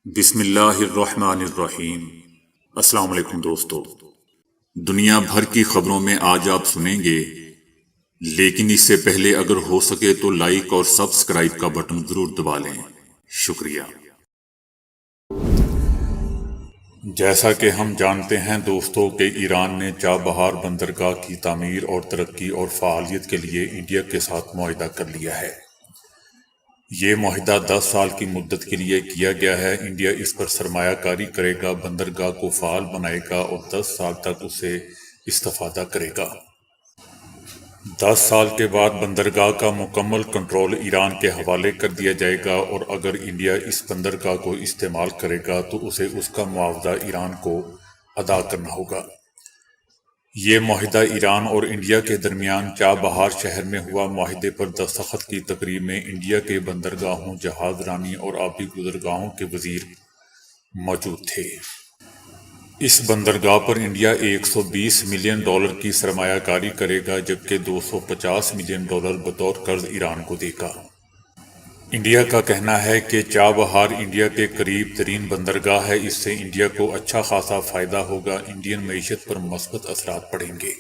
بسم اللہ الرحمن الرحیم۔ السلام علیکم دوستو، دنیا بھر کی خبروں میں آج آپ سنیں گے، لیکن اس سے پہلے اگر ہو سکے تو لائک اور سبسکرائب کا بٹن ضرور دبا لیں۔ شکریہ۔ جیسا کہ ہم جانتے ہیں دوستو کہ ایران نے چابہار بندرگاہ کی تعمیر اور ترقی اور فعالیت کے لیے انڈیا کے ساتھ معاہدہ کر لیا ہے۔ یہ معاہدہ 10 سال کی مدت کے لیے کیا گیا ہے۔ انڈیا اس پر سرمایہ کاری کرے گا، بندرگاہ کو فعال بنائے گا اور 10 سال تک اسے استفادہ کرے گا۔ 10 سال کے بعد بندرگاہ کا مکمل کنٹرول ایران کے حوالے کر دیا جائے گا، اور اگر انڈیا اس بندرگاہ کو استعمال کرے گا تو اسے اس کا معاوضہ ایران کو ادا کرنا ہوگا۔ یہ معاہدہ ایران اور انڈیا کے درمیان چابہار شہر میں ہوا۔ معاہدے پر دستخط کی تقریب میں انڈیا کے بندرگاہوں، جہاز رانی اور آبی گزرگاہوں کے وزیر موجود تھے۔ اس بندرگاہ پر انڈیا $120 ملین کی سرمایہ کاری کرے گا، جبکہ $250 ملین بطور قرض ایران کو دے گا۔ انڈیا کا کہنا ہے کہ چابہار انڈیا کے قریب ترین بندرگاہ ہے، اس سے انڈیا کو اچھا خاصا فائدہ ہوگا، انڈین معیشت پر مثبت اثرات پڑیں گے۔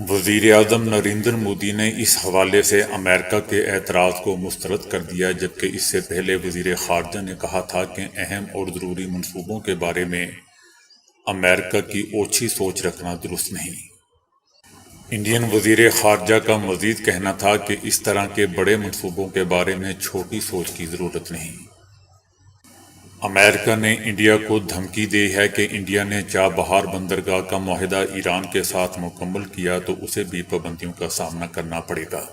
وزیر اعظم نریندر مودی نے اس حوالے سے امریکہ کے اعتراض کو مسترد کر دیا، جبکہ اس سے پہلے وزیر خارجہ نے کہا تھا کہ اہم اور ضروری منصوبوں کے بارے میں امریکہ کی اوچھی سوچ رکھنا درست نہیں۔ انڈین وزیر خارجہ کا مزید کہنا تھا کہ اس طرح کے بڑے منصوبوں کے بارے میں چھوٹی سوچ کی ضرورت نہیں۔ امریکہ نے انڈیا کو دھمکی دی ہے کہ انڈیا نے چابہار بندرگاہ کا معاہدہ ایران کے ساتھ مکمل کیا تو اسے بھی پابندیوں کا سامنا کرنا پڑے گا۔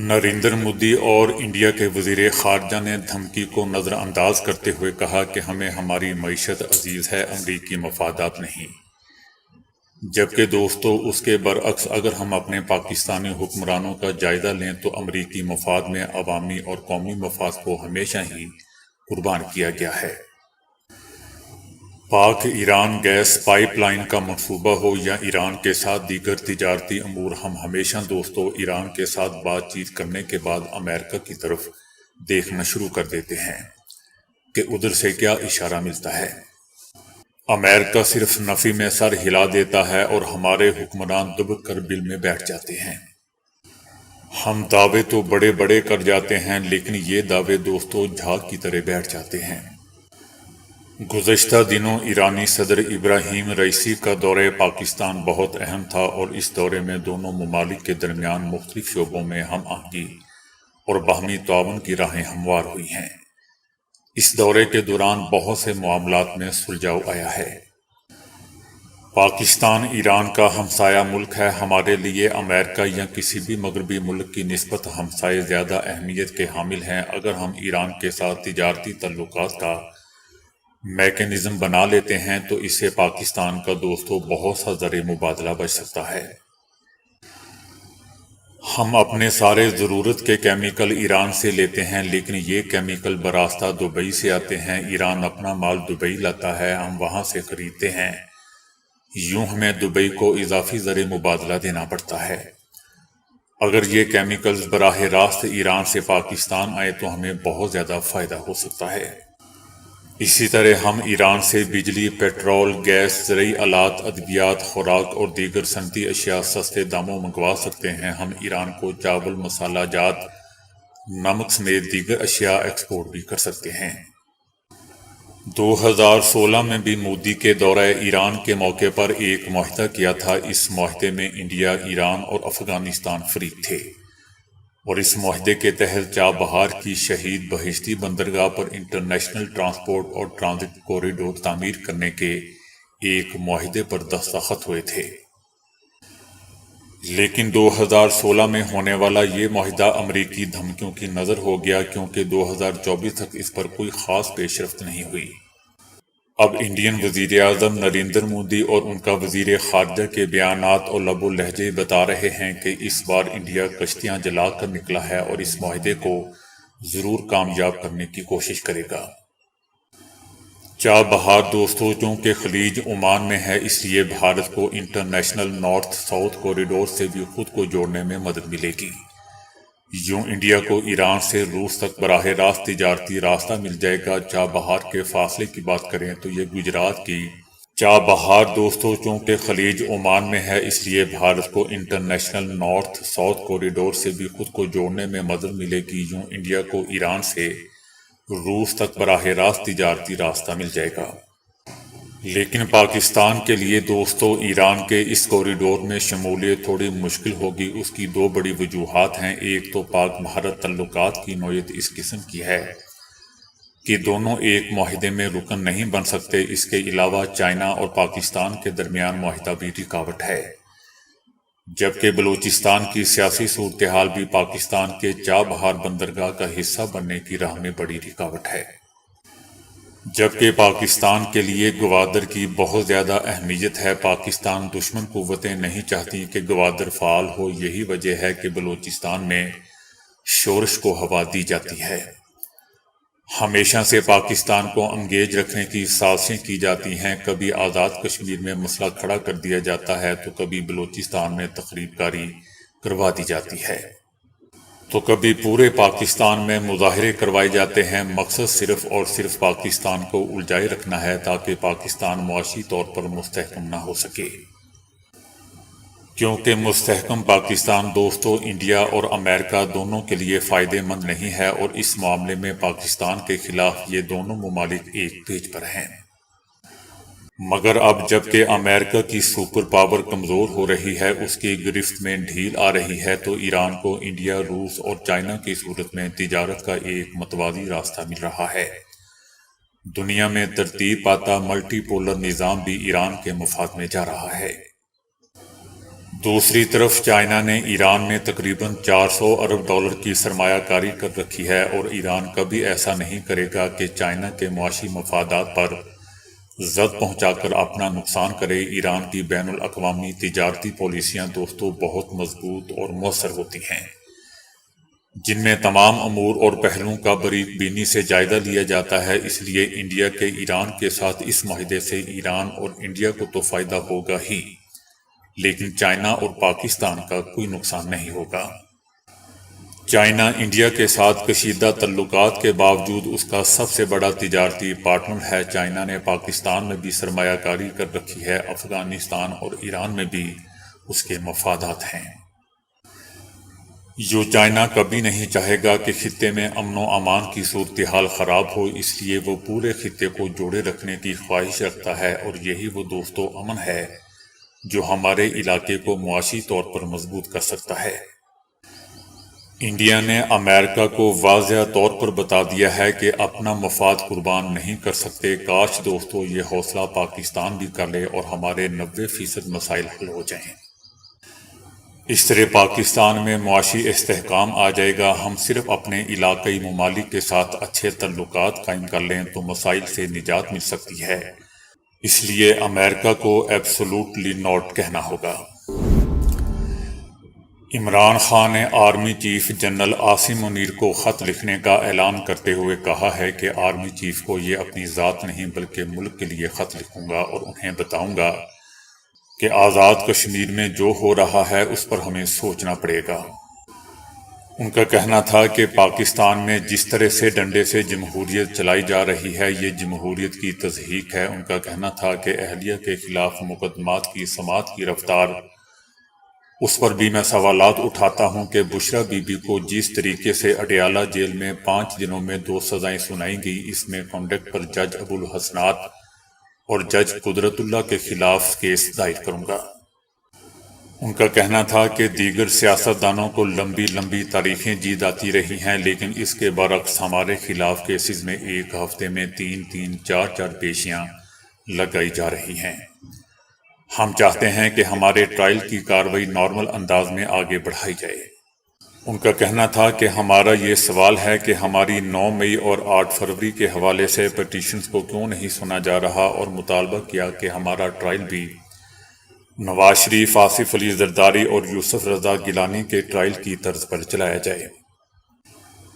نریندر مودی اور انڈیا کے وزیر خارجہ نے دھمکی کو نظر انداز کرتے ہوئے کہا کہ ہمیں ہماری معیشت عزیز ہے، امریکی مفادات نہیں۔ جبکہ دوستو، اس کے برعکس اگر ہم اپنے پاکستانی حکمرانوں کا جائزہ لیں تو امریکی مفاد میں عوامی اور قومی مفاد کو ہمیشہ ہی قربان کیا گیا ہے۔ پاک ایران گیس پائپ لائن کا منصوبہ ہو یا ایران کے ساتھ دیگر تجارتی امور، ہم ہمیشہ دوستو ایران کے ساتھ بات چیت کرنے کے بعد امریکہ کی طرف دیکھنا شروع کر دیتے ہیں کہ ادھر سے کیا اشارہ ملتا ہے۔ امریکہ صرف نفی میں سر ہلا دیتا ہے اور ہمارے حکمران دبک کر بل میں بیٹھ جاتے ہیں۔ ہم دعوے تو بڑے بڑے کر جاتے ہیں، لیکن یہ دعوے دوستو جھاگ کی طرح بیٹھ جاتے ہیں۔ گزشتہ دنوں ایرانی صدر ابراہیم رئیسی کا دورہ پاکستان بہت اہم تھا، اور اس دورے میں دونوں ممالک کے درمیان مختلف شعبوں میں ہم آہنگی اور باہمی تعاون کی راہیں ہموار ہوئی ہیں۔ اس دورے کے دوران بہت سے معاملات میں سلجھاؤ آیا ہے۔ پاکستان ایران کا ہمسایہ ملک ہے، ہمارے لیے امریکہ یا کسی بھی مغربی ملک کی نسبت ہمسائے زیادہ اہمیت کے حامل ہیں۔ اگر ہم ایران کے ساتھ تجارتی تعلقات کا میکانزم بنا لیتے ہیں تو اس سے پاکستان کا دوستو بہت سا زر مبادلہ بچ سکتا ہے۔ ہم اپنے سارے ضرورت کے کیمیکل ایران سے لیتے ہیں، لیکن یہ کیمیکل براستہ دبئی سے آتے ہیں۔ ایران اپنا مال دبئی لاتا ہے، ہم وہاں سے خریدتے ہیں، یوں ہمیں دبئی کو اضافی زر مبادلہ دینا پڑتا ہے۔ اگر یہ کیمیکلز براہ راست ایران سے پاکستان آئے تو ہمیں بہت زیادہ فائدہ ہو سکتا ہے۔ اسی طرح ہم ایران سے بجلی، پیٹرول، گیس، زرعی آلات، ادویات، خوراک اور دیگر صنعتی اشیاء سستے داموں منگوا سکتے ہیں۔ ہم ایران کو چاول، مسالہ جات، نمک سمیت دیگر اشیاء ایکسپورٹ بھی کر سکتے ہیں۔ 2016 میں بھی مودی کے دورہ ایران کے موقع پر ایک معاہدہ کیا تھا۔ اس معاہدے میں انڈیا، ایران اور افغانستان فریق تھے، اور اس معاہدے کے تحت چابہار کی شہید بہشتی بندرگاہ پر انٹرنیشنل ٹرانسپورٹ اور ٹرانزٹ کوریڈور تعمیر کرنے کے ایک معاہدے پر دستخط ہوئے تھے۔ لیکن 2016 میں ہونے والا یہ معاہدہ امریکی دھمکیوں کی نظر ہو گیا، کیونکہ 2024 تک اس پر کوئی خاص پیش رفت نہیں ہوئی۔ اب انڈین وزیر اعظم نریندر مودی اور ان کا وزیر خارجہ کے بیانات اور لب و لہجے بتا رہے ہیں کہ اس بار انڈیا کشتیاں جلا کر نکلا ہے اور اس معاہدے کو ضرور کامیاب کرنے کی کوشش کرے گا۔ چابہار دوستو چونکہ خلیج عمان میں ہے، اس لیے بھارت کو انٹرنیشنل نارتھ ساؤتھ کوریڈور سے بھی خود کو جوڑنے میں مدد ملے گی۔ یوں انڈیا کو ایران سے روس تک براہ راست تجارتی راستہ مل جائے گا۔ چابہار کے فاصلے کی بات کریں تو یہ گجرات کی چابہار دوستوں چونکہ خلیج عمان میں ہے، اس لیے بھارت کو انٹرنیشنل نارتھ ساؤتھ کوریڈور سے بھی خود کو جوڑنے میں مدد ملے گی۔ یوں انڈیا کو ایران سے روس تک براہ راست تجارتی راستہ مل جائے گا۔ لیکن پاکستان کے لیے دوستو ایران کے اس کوریڈور میں شمولیت تھوڑی مشکل ہوگی۔ اس کی دو بڑی وجوہات ہیں۔ ایک تو پاک بھارت تعلقات کی نوعیت اس قسم کی ہے کہ دونوں ایک معاہدے میں رکن نہیں بن سکتے۔ اس کے علاوہ چائنا اور پاکستان کے درمیان معاہدہ بھی رکاوٹ ہے، جبکہ بلوچستان کی سیاسی صورتحال بھی پاکستان کے چابہار بندرگاہ کا حصہ بننے کی راہ میں بڑی رکاوٹ ہے۔ جبکہ پاکستان کے لیے گوادر کی بہت زیادہ اہمیت ہے۔ پاکستان دشمن قوتیں نہیں چاہتی کہ گوادر فعال ہو، یہی وجہ ہے کہ بلوچستان میں شورش کو ہوا دی جاتی ہے۔ ہمیشہ سے پاکستان کو انگیج رکھنے کی سازشیں کی جاتی ہیں۔ کبھی آزاد کشمیر میں مسئلہ کھڑا کر دیا جاتا ہے تو کبھی بلوچستان میں تخریب کاری کروا دی جاتی ہے، تو کبھی پورے پاکستان میں مظاہرے کروائے جاتے ہیں۔ مقصد صرف اور صرف پاکستان کو الجھائے رکھنا ہے تاکہ پاکستان معاشی طور پر مستحکم نہ ہو سکے، کیونکہ مستحکم پاکستان دوستو انڈیا اور امریکہ دونوں کے لیے فائدہ مند نہیں ہے، اور اس معاملے میں پاکستان کے خلاف یہ دونوں ممالک ایک پیج پر ہیں۔ مگر اب جبکہ امریکہ کی سپر پاور کمزور ہو رہی ہے، اس کی گرفت میں ڈھیل آ رہی ہے، تو ایران کو انڈیا، روس اور چائنا کی صورت میں تجارت کا ایک متوازی راستہ مل رہا ہے۔ دنیا میں ترتیب پاتا ملٹی پولر نظام بھی ایران کے مفاد میں جا رہا ہے۔ دوسری طرف چائنا نے ایران میں تقریباً 400 ارب ڈالر کی سرمایہ کاری کر رکھی ہے، اور ایران کبھی ایسا نہیں کرے گا کہ چائنا کے معاشی مفادات پر زد پہنچا کر اپنا نقصان کرے۔ ایران کی بین الاقوامی تجارتی پالیسیاں دوستو بہت مضبوط اور مؤثر ہوتی ہیں، جن میں تمام امور اور پہلوؤں کا باریک بینی سے جائزہ لیا جاتا ہے۔ اس لیے انڈیا کے ایران کے ساتھ اس معاہدے سے ایران اور انڈیا کو تو فائدہ ہوگا ہی، لیکن چائنا اور پاکستان کا کوئی نقصان نہیں ہوگا۔ چائنا انڈیا کے ساتھ کشیدہ تعلقات کے باوجود اس کا سب سے بڑا تجارتی پارٹنر ہے۔ چائنا نے پاکستان میں بھی سرمایہ کاری کر رکھی ہے، افغانستان اور ایران میں بھی اس کے مفادات ہیں۔ جو چائنا کبھی نہیں چاہے گا کہ خطے میں امن و امان کی صورتحال خراب ہو، اس لیے وہ پورے خطے کو جوڑے رکھنے کی خواہش رکھتا ہے، اور یہی وہ دوستو امن ہے جو ہمارے علاقے کو معاشی طور پر مضبوط کر سکتا ہے۔ انڈیا نے امریکہ کو واضح طور پر بتا دیا ہے کہ اپنا مفاد قربان نہیں کر سکتے۔ کاش دوستو یہ حوصلہ پاکستان بھی کر لے اور ہمارے 90% مسائل حل ہو جائیں۔ اس طرح پاکستان میں معاشی استحکام آ جائے گا۔ ہم صرف اپنے علاقائی ممالک کے ساتھ اچھے تعلقات قائم کر لیں تو مسائل سے نجات مل سکتی ہے۔ اس لیے امریکہ کو ایبسولوٹلی ناٹ کہنا ہوگا۔ عمران خان نے army chief general Asim Munir کو خط لکھنے کا اعلان کرتے ہوئے کہا ہے کہ آرمی چیف کو یہ اپنی ذات نہیں بلکہ ملک کے لیے خط لکھوں گا اور انہیں بتاؤں گا کہ آزاد کشمیر میں جو ہو رہا ہے اس پر ہمیں سوچنا پڑے گا۔ ان کا کہنا تھا کہ پاکستان میں جس طرح سے ڈنڈے سے جمہوریت چلائی جا رہی ہے یہ جمہوریت کی تضحیک ہے۔ ان کا کہنا تھا کہ اہلیہ کے خلاف مقدمات کی سماعت کی رفتار، اس پر بھی میں سوالات اٹھاتا ہوں کہ بشرا بی بی کو جس طریقے سے اڈیالہ جیل میں 5 دنوں میں 2 سزائیں سنائی گئی، اس میں کنڈکٹ پر جج ابو الحسنات اور جج قدرت اللہ کے خلاف کیس دائر کروں گا۔ ان کا کہنا تھا کہ دیگر سیاستدانوں کو لمبی لمبی تاریخیں جیت آتی رہی ہیں، لیکن اس کے برعکس ہمارے خلاف کیسز میں ایک ہفتے میں 3 4 پیشیاں لگائی جا رہی ہیں۔ ہم چاہتے ہیں کہ ہمارے ٹرائل کی کارروائی نارمل انداز میں آگے بڑھائی جائے۔ ان کا کہنا تھا کہ ہمارا یہ سوال ہے کہ ہماری 9 مئی اور 8 فروری کے حوالے سے پٹیشنز کو کیوں نہیں سنا جا رہا، اور مطالبہ کیا کہ ہمارا ٹرائل بھی نواز شریف، آصف علی زرداری اور یوسف رضا گیلانی کے ٹرائل کی طرز پر چلایا جائے۔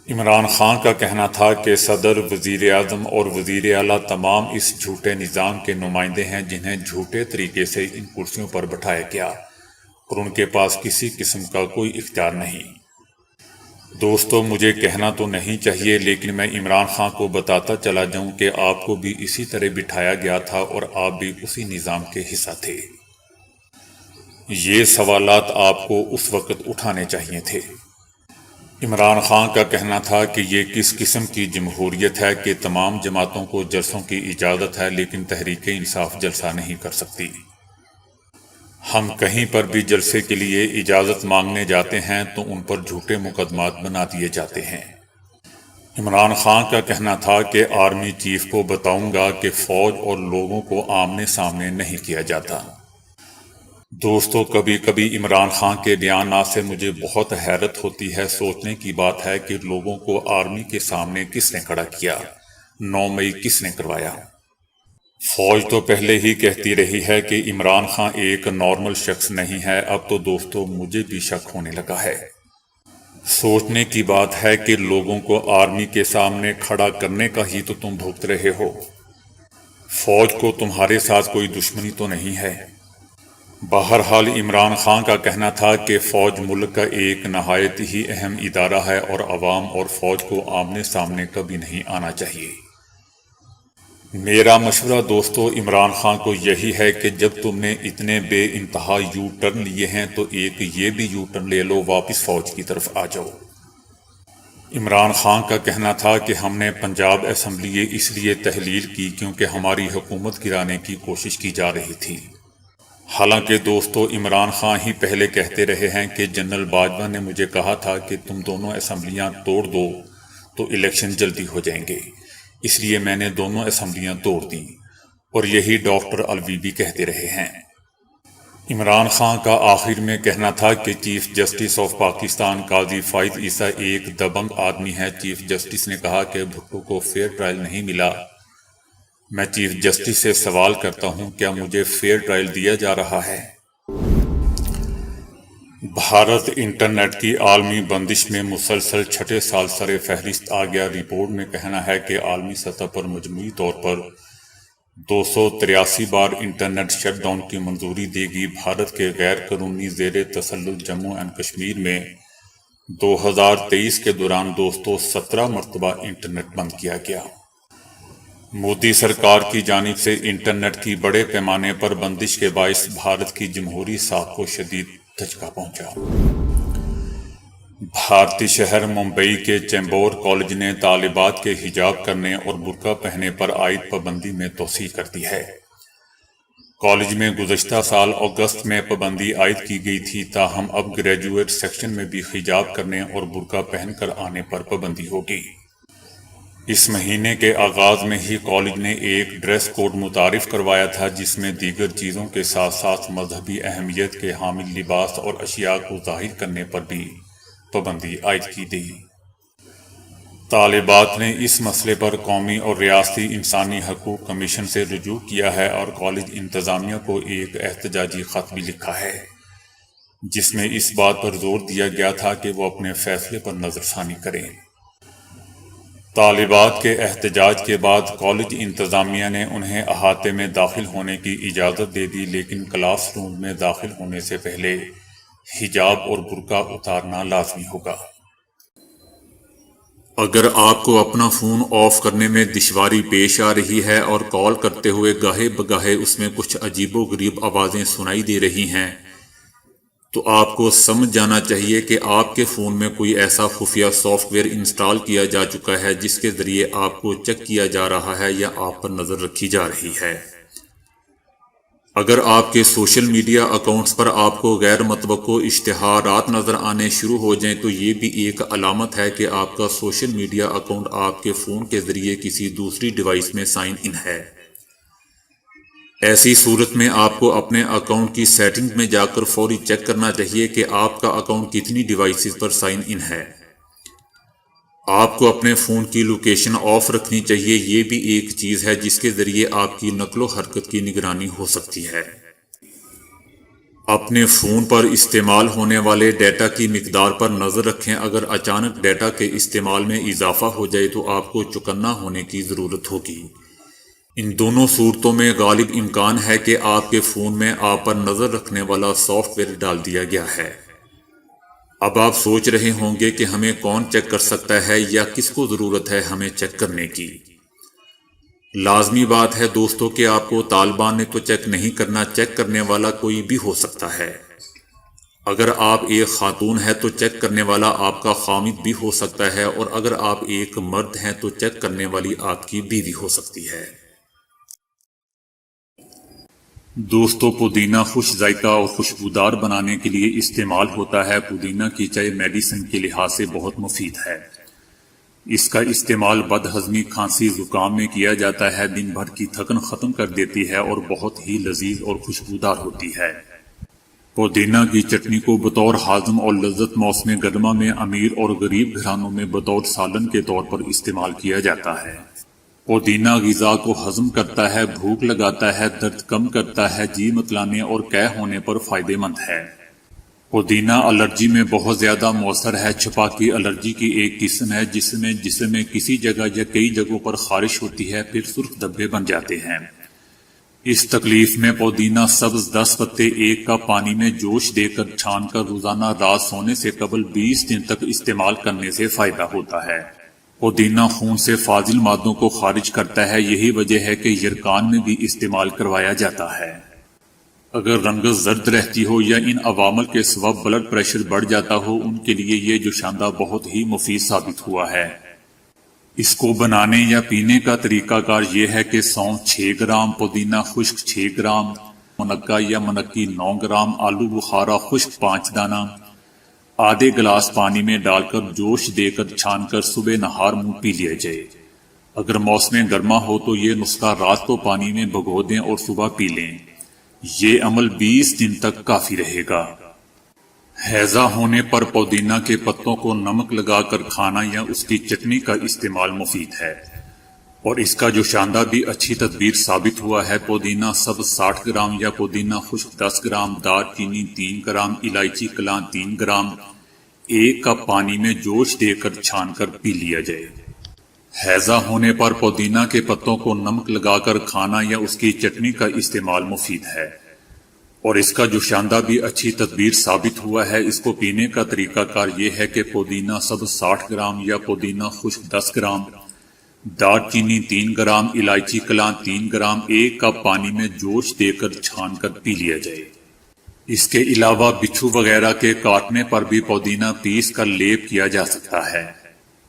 عمران خان کا کہنا تھا کہ صدر، وزیر اعظم اور وزیر اعلیٰ تمام اس جھوٹے نظام کے نمائندے ہیں جنہیں جھوٹے طریقے سے ان کرسیوں پر بٹھایا گیا، اور ان کے پاس کسی قسم کا کوئی اختیار نہیں۔ دوستو مجھے کہنا تو نہیں چاہیے لیکن میں عمران خان کو بتاتا چلا جاؤں کہ آپ کو بھی اسی طرح بٹھایا گیا تھا اور آپ بھی اسی نظام کے حصہ تھے۔ یہ سوالات آپ کو اس وقت اٹھانے چاہیے تھے۔ عمران خان کا کہنا تھا کہ یہ کس قسم کی جمہوریت ہے کہ تمام جماعتوں کو جلسوں کی اجازت ہے لیکن تحریک انصاف جلسہ نہیں کر سکتی۔ ہم کہیں پر بھی جلسے کے لیے اجازت مانگنے جاتے ہیں تو ان پر جھوٹے مقدمات بنا دیے جاتے ہیں۔ عمران خان کا کہنا تھا کہ آرمی چیف کو بتاؤں گا کہ فوج اور لوگوں کو آمنے سامنے نہیں کیا جاتا۔ دوستو کبھی کبھی عمران خان کے بیانات سے مجھے بہت حیرت ہوتی ہے۔ سوچنے کی بات ہے کہ لوگوں کو آرمی کے سامنے کس نے کھڑا کیا، 9 مئی کس نے کروایا؟ فوج تو پہلے ہی کہتی رہی ہے کہ عمران خان ایک نارمل شخص نہیں ہے۔ اب تو دوستو مجھے بھی شک ہونے لگا ہے۔ سوچنے کی بات ہے کہ لوگوں کو آرمی کے سامنے کھڑا کرنے کا ہی تو تم بھگت رہے ہو۔ فوج کو تمہارے ساتھ کوئی دشمنی تو نہیں ہے۔ بہرحال عمران خان کا کہنا تھا کہ فوج ملک کا ایک نہایت ہی اہم ادارہ ہے اور عوام اور فوج کو آمنے سامنے کبھی نہیں آنا چاہیے۔ میرا مشورہ دوستو عمران خان کو یہی ہے کہ جب تم نے اتنے بے انتہا یو ٹرن لیے ہیں تو ایک یہ بھی یو ٹرن لے لو، واپس فوج کی طرف آ جاؤ۔ عمران خان کا کہنا تھا کہ ہم نے پنجاب اسمبلی اس لیے تحلیل کی کیونکہ ہماری حکومت گرانے کی کوشش کی جا رہی تھی۔ حالانکہ دوستو عمران خان ہی پہلے کہتے رہے ہیں کہ جنرل باجوہ نے مجھے کہا تھا کہ تم دونوں اسمبلیاں توڑ دو تو الیکشن جلدی ہو جائیں گے، اس لیے میں نے دونوں اسمبلیاں توڑ دیں، اور یہی ڈاکٹر الوی بھی کہتے رہے ہیں۔ عمران خان کا آخر میں کہنا تھا کہ چیف جسٹس آف پاکستان قاضی فائز عیسیٰ ایک دبنگ آدمی ہے۔ چیف جسٹس نے کہا کہ بھٹو کو فیئر ٹرائل نہیں ملا۔ میں چیف جسٹس سے سوال کرتا ہوں، کیا مجھے فیئر ٹرائل دیا جا رہا ہے؟ بھارت انٹرنیٹ کی عالمی بندش میں مسلسل چھٹے سال سر فہرست آ گیا۔ رپورٹ میں کہنا ہے کہ عالمی سطح پر مجموعی طور پر 283 بار انٹرنیٹ شٹ ڈاؤن کی منظوری دے گی۔ بھارت کے غیر قانونی زیر تسلط جموں اینڈ کشمیر میں 2023 کے دوران دوستو 17 مرتبہ انٹرنیٹ بند کیا گیا۔ مودی سرکار کی جانب سے انٹرنیٹ کی بڑے پیمانے پر بندش کے باعث بھارت کی جمہوری ساکھ کو شدید دھچکا پہنچا۔ بھارتی شہر ممبئی کے چیمبور کالج نے طالبات کے حجاب کرنے اور برقع پہننے پر عائد پابندی میں توسیع کر دی ہے۔ کالج میں گزشتہ سال اگست میں پابندی عائد کی گئی تھی، تاہم اب گریجویٹ سیکشن میں بھی حجاب کرنے اور برقع پہن کر آنے پر پابندی ہوگی۔ اس مہینے کے آغاز میں ہی کالج نے ایک ڈریس کوڈ متعارف کروایا تھا جس میں دیگر چیزوں کے ساتھ ساتھ مذہبی اہمیت کے حامل لباس اور اشیاء کو ظاہر کرنے پر بھی پابندی عائد کی گئی۔ طالبات نے اس مسئلے پر قومی اور ریاستی انسانی حقوق کمیشن سے رجوع کیا ہے اور کالج انتظامیہ کو ایک احتجاجی خط بھی لکھا ہے جس میں اس بات پر زور دیا گیا تھا کہ وہ اپنے فیصلے پر نظر ثانی کریں۔ طالبات کے احتجاج کے بعد کالج انتظامیہ نے انہیں احاطے میں داخل ہونے کی اجازت دے دی، لیکن کلاس روم میں داخل ہونے سے پہلے حجاب اور برقع اتارنا لازمی ہوگا۔ اگر آپ کو اپنا فون آف کرنے میں دشواری پیش آ رہی ہے اور کال کرتے ہوئے گاہے بگاہے اس میں کچھ عجیب و غریب آوازیں سنائی دے رہی ہیں تو آپ کو سمجھ جانا چاہیے کہ آپ کے فون میں کوئی ایسا خفیہ سافٹ ویئر انسٹال کیا جا چکا ہے جس کے ذریعے آپ کو چیک کیا جا رہا ہے یا آپ پر نظر رکھی جا رہی ہے۔ اگر آپ کے سوشل میڈیا اکاؤنٹس پر آپ کو غیر متوقع اشتہارات نظر آنے شروع ہو جائیں تو یہ بھی ایک علامت ہے کہ آپ کا سوشل میڈیا اکاؤنٹ آپ کے فون کے ذریعے کسی دوسری ڈیوائس میں سائن ان ہے۔ ایسی صورت میں آپ کو اپنے اکاؤنٹ کی سیٹنگ میں جا کر فوری چیک کرنا چاہیے کہ آپ کا اکاؤنٹ کتنی ڈیوائسز پر سائن ان ہے۔ آپ کو اپنے فون کی لوکیشن آف رکھنی چاہیے، یہ بھی ایک چیز ہے جس کے ذریعے آپ کی نقل و حرکت کی نگرانی ہو سکتی ہے۔ اپنے فون پر استعمال ہونے والے ڈیٹا کی مقدار پر نظر رکھیں، اگر اچانک ڈیٹا کے استعمال میں اضافہ ہو جائے تو آپ کو چوکنا ہونے کی ضرورت ہوگی۔ ان دونوں صورتوں میں غالب امکان ہے کہ آپ کے فون میں آپ پر نظر رکھنے والا سافٹ ویئر ڈال دیا گیا ہے۔ اب آپ سوچ رہے ہوں گے کہ ہمیں کون چیک کر سکتا ہے یا کس کو ضرورت ہے ہمیں چیک کرنے کی۔ لازمی بات ہے دوستو کہ آپ کو طالبان نے تو چیک نہیں کرنا، چیک کرنے والا کوئی بھی ہو سکتا ہے۔ اگر آپ ایک خاتون ہے تو چیک کرنے والا آپ کا خامد بھی ہو سکتا ہے، اور اگر آپ ایک مرد ہیں تو چیک کرنے والی آپ کی بیوی ہو سکتی ہے۔ دوستو پودینہ خوش ذائقہ اور خوشبودار بنانے کے لیے استعمال ہوتا ہے۔ پودینہ کی چائے میڈیسن کے لحاظ سے بہت مفید ہے۔ اس کا استعمال بد ہضمی، کھانسی، زکام میں کیا جاتا ہے۔ دن بھر کی تھکن ختم کر دیتی ہے اور بہت ہی لذیذ اور خوشبودار ہوتی ہے۔ پودینہ کی چٹنی کو بطور ہاضم اور لذت موسم گرما میں امیر اور غریب گھرانوں میں بطور سالن کے طور پر استعمال کیا جاتا ہے۔ پودینہ غذا کو ہضم کرتا ہے، بھوک لگاتا ہے، درد کم کرتا ہے، جی متلانے اور قے ہونے پر فائدہ مند ہے۔ پودینہ الرجی میں بہت زیادہ مؤثر ہے۔ چھپاکی الرجی کی ایک قسم ہے جس میں کسی جگہ یا کئی جگہوں پر خارش ہوتی ہے، پھر سرخ دھبے بن جاتے ہیں۔ اس تکلیف میں پودینہ سبز 10 پتے 1 کپ پانی میں جوش دے کر چھان کر روزانہ رات سونے سے قبل 20 دن تک استعمال کرنے سے فائدہ ہوتا ہے۔ پودینہ خون سے فاضل مادوں کو خارج کرتا ہے، یہی وجہ ہے کہ یرکان میں بھی استعمال کروایا جاتا ہے۔ اگر رنگت زرد رہتی ہو یا ان عوامل کے سبب بلڈ پریشر بڑھ جاتا ہو، ان کے لیے یہ جوشاندہ بہت ہی مفید ثابت ہوا ہے۔ اس کو بنانے یا پینے کا طریقہ کار یہ ہے کہ سونف 6 گرام، پودینہ خشک 6 گرام، منقہ یا منقی 9 گرام، آلو بخارا خشک 5 دانہ، آدھے گلاس پانی میں ڈال کر جوش دے کر چھان کر صبح نہار منہ پی لیا جائے۔ اگر موسم گرما ہو تو یہ نسخہ رات کو پانی میں بھگو دیں اور صبح پی لیں۔ یہ عمل 20 دن تک کافی رہے گا۔ ہیضہ ہونے پر پودینہ کے پتوں کو نمک لگا کر کھانا یا اس کی چٹنی کا استعمال مفید ہے، اور اس کا جوشاندہ بھی اچھی تدبیر ثابت ہوا ہے۔ پودینہ سبز 60 گرام یا پودینہ خشک 10 گرام، دار چینی 3 گرام، الائچی کلاں 3 گرام، 1 کپ پانی میں جوش دے کر چھان کر پی لیا جائے۔ ہیضہ ہونے پر پودینہ کے پتوں کو نمک لگا کر کھانا یا اس کی چٹنی کا استعمال مفید ہے، اور اس کا جوشاندہ بھی اچھی تدبیر ثابت ہوا ہے۔ اس کو پینے کا طریقہ کار یہ ہے کہ پودینہ سبز 60 گرام یا پودینہ خشک 10 گرام، دار چینی 3 گرام، الائچی کلاں 3 گرام، 1 کپ پانی میں جوش دے کر چھان کر پی لیا جائے۔ اس کے علاوہ بچھو وغیرہ کے کاٹنے پر بھی پودینہ پیس کر لیپ کیا جا سکتا ہے۔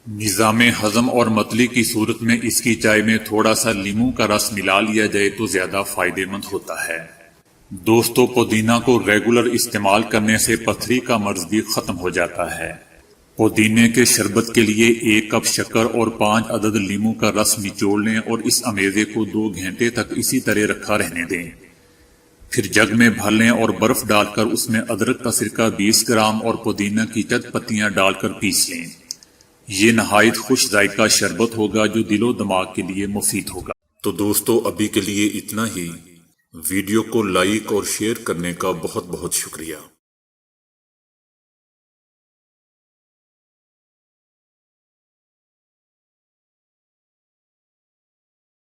نظام ہضم اور متلی کی صورت میں اس کی چائے میں تھوڑا سا لیموں کا رس ملا لیا جائے تو زیادہ فائدہ مند ہوتا ہے۔ دوستو پودینہ کو ریگولر استعمال کرنے سے پتھری کا مرض بھی ختم ہو جاتا ہے۔ پودینے کے شربت کے لیے 1 کپ شکر اور 5 عدد لیموں کا رس نچوڑ لیں اور اس امیزے کو 2 گھنٹے تک اسی طرح رکھا رہنے دیں۔ پھر جگ میں بھر لیں اور برف ڈال کر اس میں ادرک کا سرکہ 20 گرام اور پودینہ کی چند پتیاں ڈال کر پیس لیں۔ یہ نہایت خوش ذائقہ شربت ہوگا جو دل و دماغ کے لیے مفید ہوگا۔ تو دوستو ابھی کے لیے اتنا ہی۔ ویڈیو کو لائک اور شیئر کرنے کا بہت بہت شکریہ۔